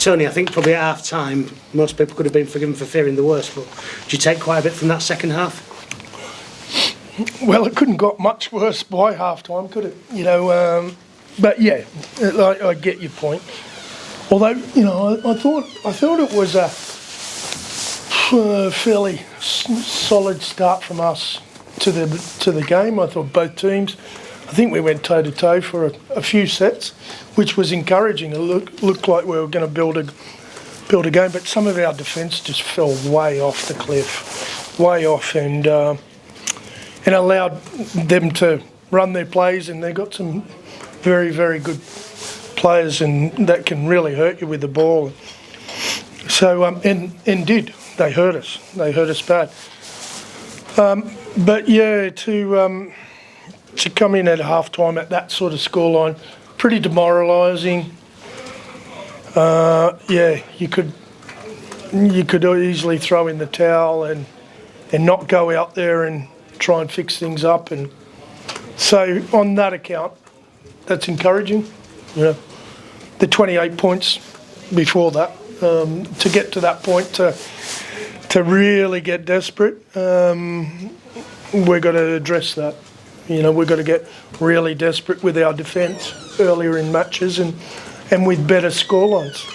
Tony, I think probably at half-time, most people could have been forgiven for fearing the worst, but did you take quite a bit from that second half? Well, it couldn't got much worse by half-time, could it? But yeah, I get your point. Although, I thought it was a fairly solid start from us to the game. I thought both teams. I think we went toe to toe for a few sets, which was encouraging. It looked like we were going to build a game, but some of our defence just fell way off the cliff, way off, and allowed them to run their plays. And they got some very, very good players, and that can really hurt you with the ball. So and they hurt us? They hurt us bad. But yeah, to come in at half-time at that sort of scoreline, pretty demoralising. You could easily throw in the towel and not go out there and try and fix things up. And so on that account, that's encouraging. The 28 points before that, to get to that point, to really get desperate, we've got to address that. We've got to get really desperate with our defence earlier in matches and with better scorelines.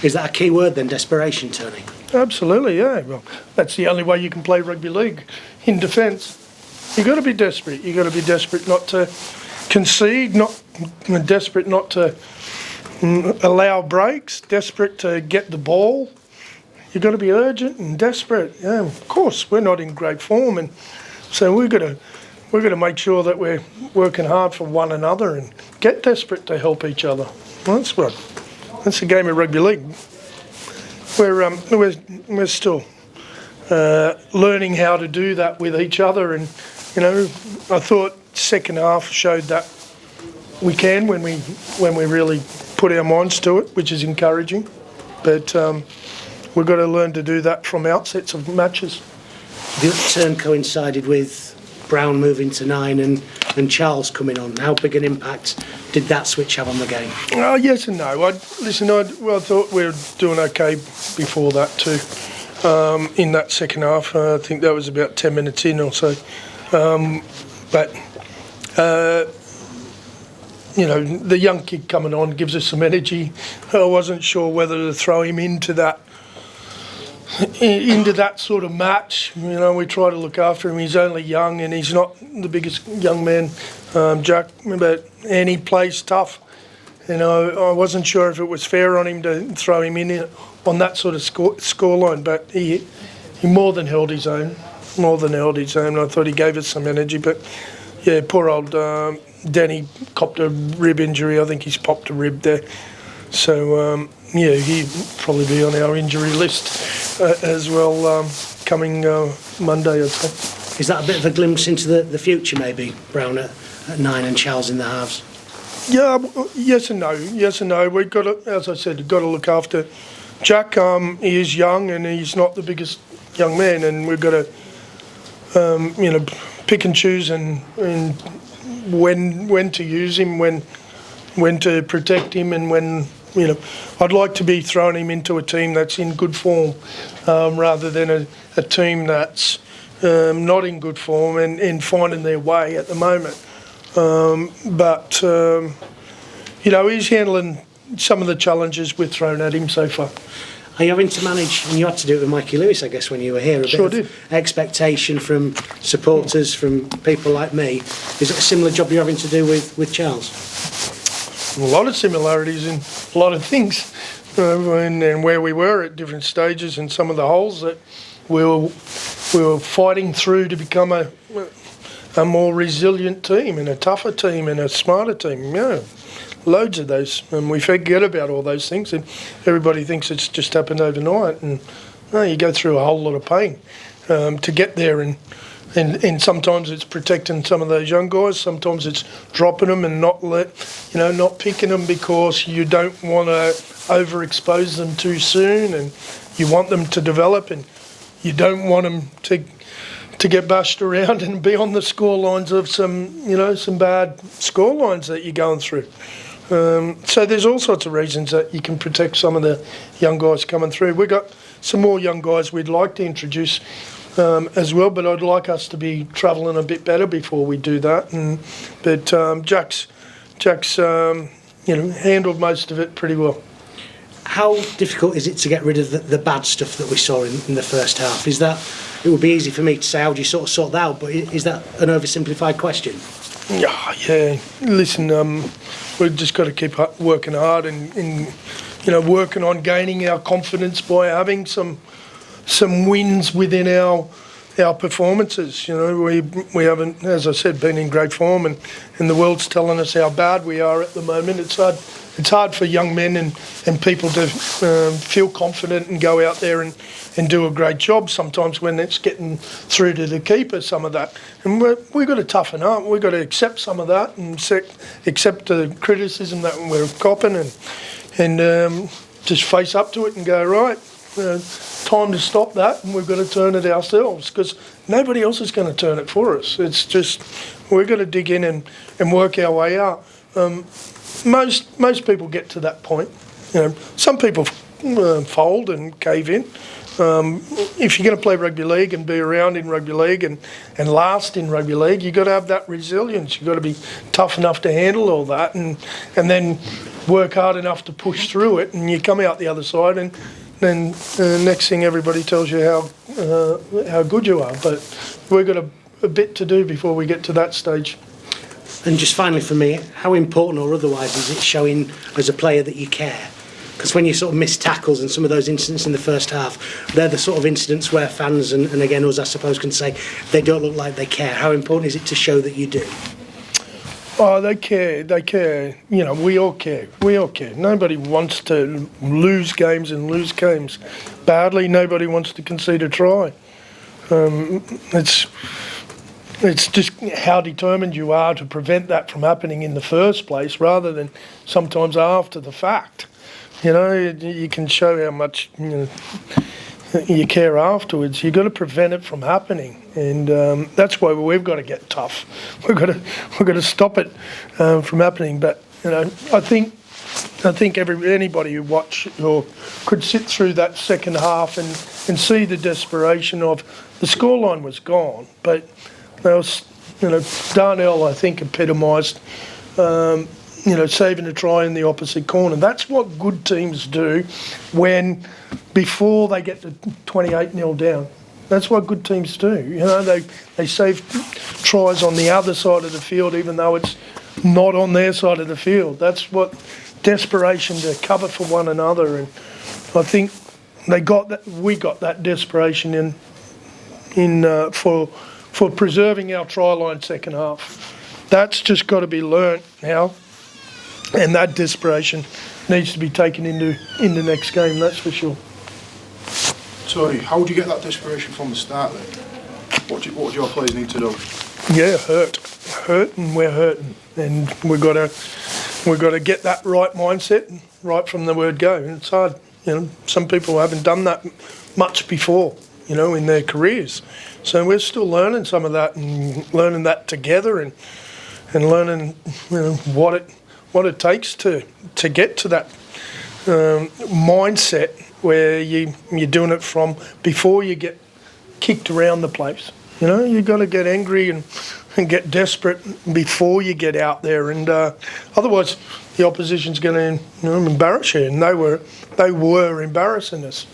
Is that a key word then, desperation, Tony? Absolutely, yeah. Well, that's the only way you can play rugby league, in defence. You've got to be desperate. You've got to be desperate not to concede, desperate not to allow breaks, desperate to get the ball. You've got to be urgent and desperate. Yeah, of course, we're not in great form, and so we've got to make sure that we're working hard for one another and get desperate to help each other. Well, that's the game of rugby league. We're still learning how to do that with each other, and I thought second half showed that we can when we really put our minds to it, which is encouraging. But we've got to learn to do that from outsets of matches. The upturn coincided with Brown moving to 9 and Charles coming on. How big an impact did that switch have on the game? Yes and no. I thought we were doing okay before that too. In that second half, I think that was about 10 minutes in or so. But the young kid coming on gives us some energy. I wasn't sure whether to throw him into that sort of match. We try to look after him. He's only young and he's not the biggest young man, Jack, and he plays tough. I wasn't sure if it was fair on him to throw him in on that sort of scoreline, but he more than held his own. I thought he gave us some energy, but yeah, poor old Danny copped a rib injury. I think he's popped a rib there. So he'd probably be on our injury list as well coming Monday, I'd say. Is that a bit of a glimpse into the future, maybe, Brown at 9 and Charles in the halves? Yeah, yes and no. We've got to, as I said, got to look after Jack. He is young and he's not the biggest young man, and we've got to pick and choose and when to use him, when to protect him, and when. I'd like to be throwing him into a team that's in good form rather than a team that's not in good form and finding their way at the moment. But he's handling some of the challenges we've thrown at him so far. Are you having to manage, and you had to do it with Mikey Lewis, I guess, when you were here, Sure did. Expectation from supporters, from people like me. Is it a similar job you're having to do with Charles? A lot of similarities in a lot of things, and where we were at different stages, and some of the holes that we were fighting through to become a more resilient team and a tougher team and a smarter team. Loads of those, and we forget about all those things, and everybody thinks it's just happened overnight. And you go through a whole lot of pain to get there, and sometimes it's protecting some of those young guys. Sometimes it's dropping them and not picking them because you don't want to overexpose them too soon, and you want them to develop, and you don't want them to get bashed around and be on the score lines of some bad score lines that you're going through. So there's all sorts of reasons that you can protect some of the young guys coming through. We've got some more young guys we'd like to introduce as well, but I'd like us to be travelling a bit better before we do that. But Jack's handled most of it pretty well. How difficult is it to get rid of the bad stuff that we saw in the first half? Is that, it would be easy for me to say, how do you sort that out? But is that an oversimplified question? Yeah. Listen, we've just got to keep working hard and working on gaining our confidence by having some wins within our performances. We haven't, as I said, been in great form, and the world's telling us how bad we are at the moment. It's hard for young men and people to feel confident and go out there and do a great job sometimes when it's getting through to the keeper, some of that. And we've got to toughen up. We've got to accept some of that and accept the criticism that we're copping and just face up to it and go, right, time to stop that, and we've got to turn it ourselves, because nobody else is going to turn it for us. It's just, we've got to dig in and work our way out. Most people get to that point. Some people fold and cave in. If you're going to play rugby league and be around in rugby league and last in rugby league, you've got to have that resilience. You've got to be tough enough to handle all that and then work hard enough to push through it, and you come out the other side, and then next thing everybody tells you how good you are. But we've got a bit to do before we get to that stage. And just finally for me, how important or otherwise is it showing as a player that you care? Because when you sort of miss tackles and some of those incidents in the first half, they're the sort of incidents where fans and again us I suppose can say they don't look like they care. How important is it to show that you do? Oh, they care. We all care. Nobody wants to lose games badly. Nobody wants to concede a try. It's just how determined you are to prevent that from happening in the first place, rather than sometimes after the fact. You can show how much you care afterwards. You've got to prevent it from happening, and that's why we've got to get tough. We've got to stop it from happening. But I think anybody who watch or could sit through that second half and see the desperation of the scoreline was gone, but Darnell, I think, epitomised, saving a try in the opposite corner. That's what good teams do before they get to 28-0 down. That's what good teams do. They save tries on the other side of the field, even though it's not on their side of the field. That's what desperation to cover for one another. And I think we got that desperation for preserving our try line second half. That's just got to be learnt now, and that desperation needs to be taken into next game, that's for sure. So how would you get that desperation from the start then? What do your players need to do? Yeah, hurt, and we're hurting, and we've got to get that right mindset right from the word go. And it's hard, some people haven't done that much before, in their careers. So we're still learning some of that and learning that together and learning, what it takes to get to that mindset where you're doing it from before you get kicked around the place. You've got to get angry and get desperate before you get out there, and otherwise the opposition's going to embarrass you, and they were embarrassing us.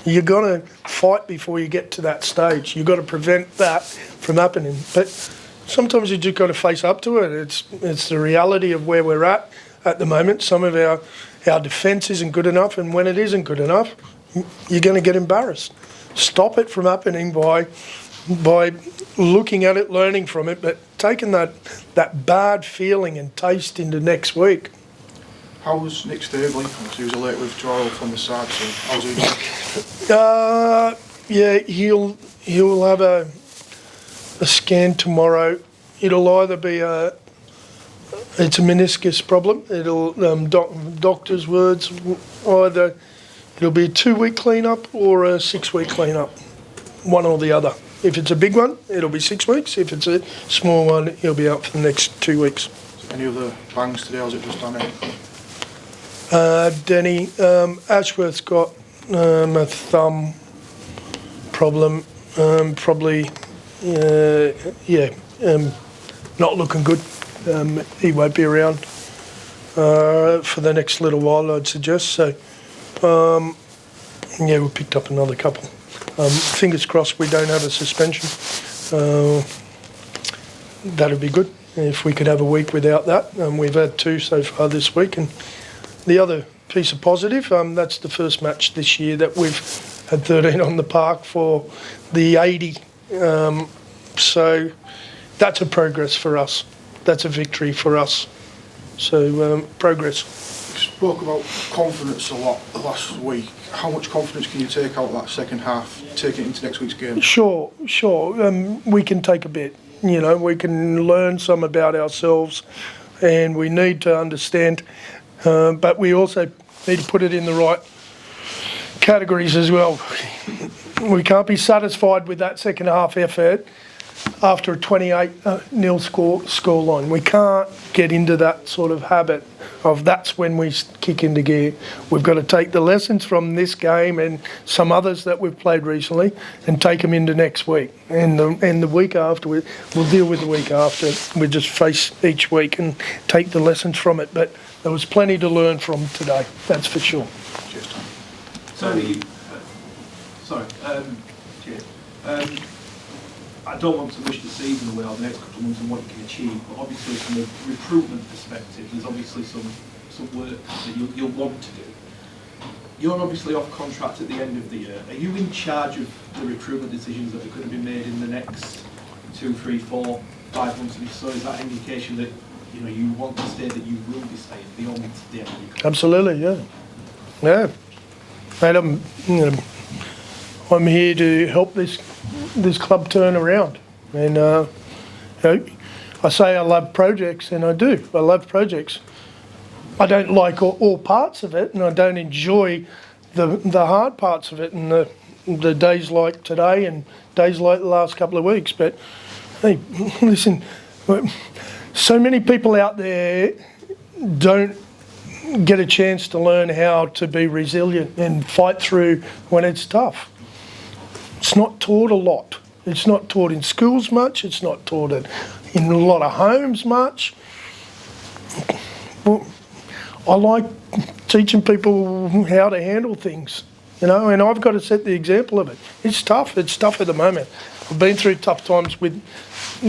You've got to fight before you get to that stage. You've got to prevent that from happening. But sometimes you just got to face up to it. It's the reality of where we're at the moment. Some of our defence isn't good enough, and when it isn't good enough, you're going to get embarrassed. Stop it from happening by looking at it, learning from it, but taking that bad feeling and taste into next week. How was Nick Staveley? He was a late withdrawal from the side, so how's he doing? Yeah, he'll have a scan tomorrow. It'll either be it's a meniscus problem. It'll doctor's words, either it'll be a 2-week clean-up or a 6-week clean-up, one or the other. If it's a big one, it'll be 6 weeks. If it's a small one, he'll be out for the next 2 weeks. So Any other bangs today, or was it just Danny? Denny, Ashworth's got a thumb problem, probably, not looking good. He won't be around for the next little while, I'd suggest. So, we picked up another couple. Fingers crossed we don't have a suspension. That'd be good if we could have a week without that. We've had 2 so far this week. And the other piece of positive, that's the first match this year that we've had 13 on the park for the 80. So that's a progress for us. That's a victory for us. So progress. You spoke about confidence a lot last week. How much confidence can you take out of that second half, take it into next week's game? Sure. We can take a bit. We can learn some about ourselves, and we need to understand, but we also need to put it in the right categories as well. We can't be satisfied with that second half effort after a 28-0 score line. We can't get into that sort of habit of that's when we kick into gear. We've got to take the lessons from this game and some others that we've played recently and take them into next week. And the week after, we'll deal with the week after. We just face each week and take the lessons from it. But there was plenty to learn from today, that's for sure. Cheers, Tom. I don't want to wish the season away or the next couple of months and what you can achieve, but obviously from a recruitment perspective, there's obviously some work that you'll want to do. You're obviously off contract at the end of the year. Are you in charge of the recruitment decisions that are going to be made in the next 2, 3, 4, 5 months? And if so, is that an indication that you want to stay, that you will be staying beyond the end of your contract? Absolutely, yeah. Mate, I'm here to help this club turn around, and I say I love projects, and I do. I love projects. I don't like all parts of it, and I don't enjoy the hard parts of it, and the days like today and days like the last couple of weeks. But hey, listen, so many people out there don't get a chance to learn how to be resilient and fight through when it's tough. It's not taught a lot. It's not taught in schools much. It's not taught in a lot of homes much. Well, I like teaching people how to handle things, and I've got to set the example of it. It's tough. It's tough at the moment. I've been through tough times with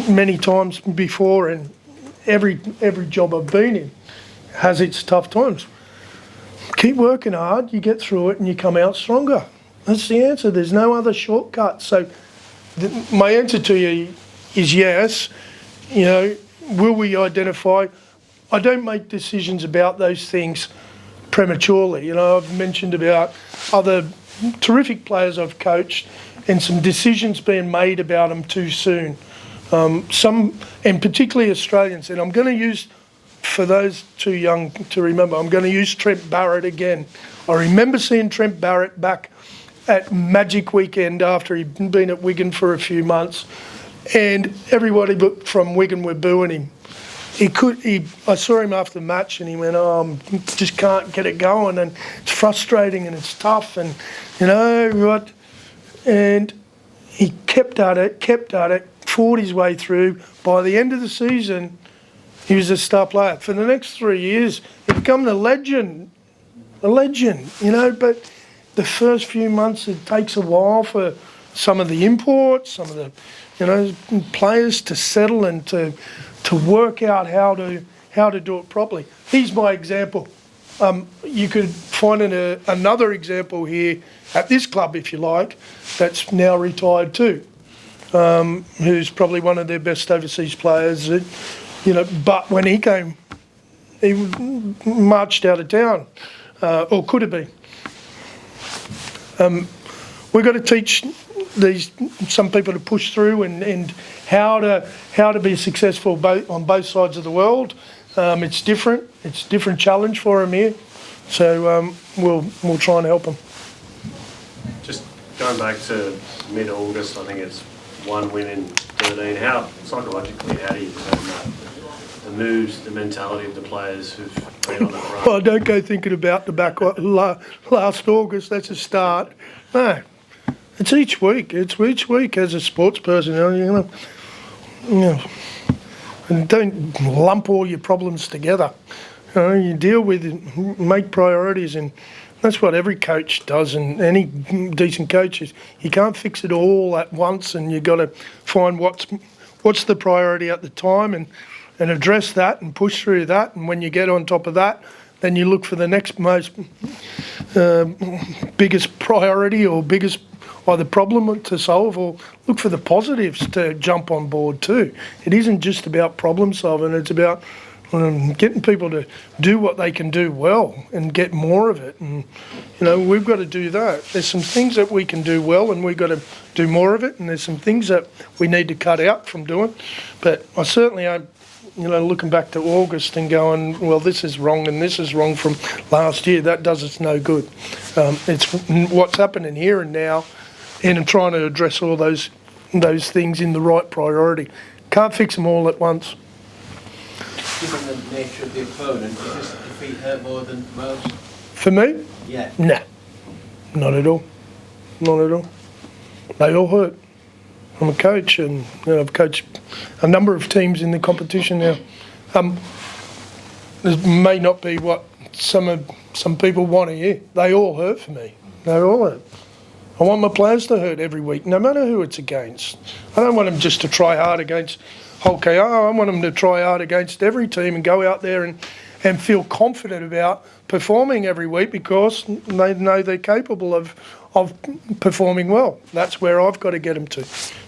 many times before, and every job I've been in has its tough times. Keep working hard, you get through it, and you come out stronger. That's the answer. There's no other shortcut. So my answer to you is yes. Will we identify? I don't make decisions about those things prematurely. I've mentioned about other terrific players I've coached and some decisions being made about them too soon. Some, and particularly Australians, and I'm going to use, for those too young to remember, I'm going to use Trent Barrett again. I remember seeing Trent Barrett back at Magic Weekend after he'd been at Wigan for a few months, and everybody from Wigan were booing him. I saw him after the match, and he went, just can't get it going, and it's frustrating and it's tough, and what? And he kept at it, fought his way through. By the end of the season, he was a star player. For the next 3 years, he became a legend, but the first few months, it takes a while for some of the imports, some of the, players to settle and to work out how to do it properly. He's my example. You could find another example here at this club, if you like, that's now retired too, who's probably one of their best overseas players. But when he came, he marched out of town, or could have been. We've got to teach some people to push through and how to be successful on both sides of the world. It's different. It's a different challenge for them here. So we'll try and help them. Just going back to mid-August, I think it's 1 win in 13. How psychologically, how do you turn that the mood, the mentality of the players who've been on that run? Well, don't go thinking about the back last August. That's a start. No, it's each week. It's each week as a sports person. And don't lump all your problems together. You deal with it, make priorities, and that's what every coach does, and any decent coach is. You can't fix it all at once, and you've got to find what's the priority at the time and address that and push through that. And when you get on top of that, then you look for the next most biggest priority or the problem to solve, or look for the positives to jump on board too. It isn't just about problem solving, it's about getting people to do what they can do well and get more of it. And, we've got to do that. There's some things that we can do well and we've got to do more of it, and there's some things that we need to cut out from doing. But I certainly am, looking back to August and going, well, this is wrong and this is wrong from last year. That does us no good. It's what's happening here and now, and trying to address all those things in the right priority. Can't fix them all at once. Given the nature of the opponent, does this defeat hurt more than most? For me? Yeah. Nah, not at all. Not at all. They all hurt. I'm a coach, and I've coached a number of teams in the competition now. This may not be what some people want to hear. They all hurt for me. They all hurt. I want my players to hurt every week, no matter who it's against. I don't want them just to try hard against Whole KO. I want them to try hard against every team and go out there and feel confident about performing every week, because they know they're capable of performing well. That's where I've got to get them to.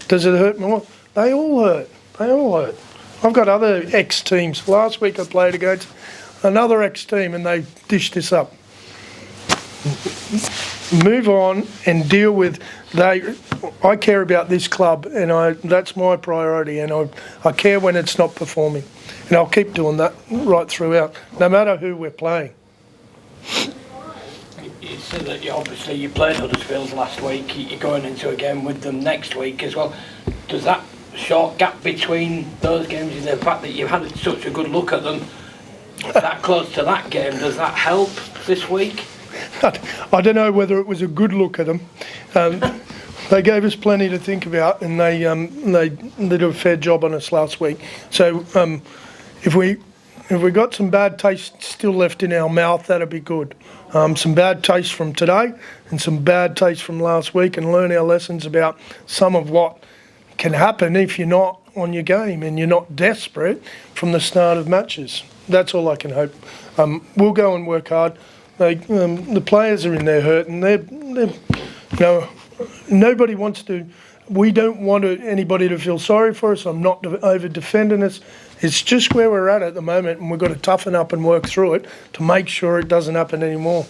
Does it hurt more? They all hurt. They all hurt. I've got other ex-teams. Last week I played against another ex-team and they dished this up. Move on and deal with I care about this club, and that's my priority, and I care when it's not performing, and I'll keep doing that right throughout, no matter who we're playing. You said that you played Huddersfield last week. You're going into a game with them next week as well. Does that short gap between those games, and the fact that you've had such a good look at them that close to that game, does that help this week? I don't know whether it was a good look at them. They gave us plenty to think about, and they did a fair job on us last week. So if we got some bad taste still left in our mouth, that'd be good. Some bad taste from today and some bad taste from last week, and learn our lessons about some of what can happen if you're not on your game and you're not desperate from the start of matches. That's all I can hope. We'll go and work hard. The players are in their hurt, and they're nobody wants to. We don't want anybody to feel sorry for us. I'm not over defending us. It's just where we're at the moment, and we've got to toughen up and work through it to make sure it doesn't happen anymore.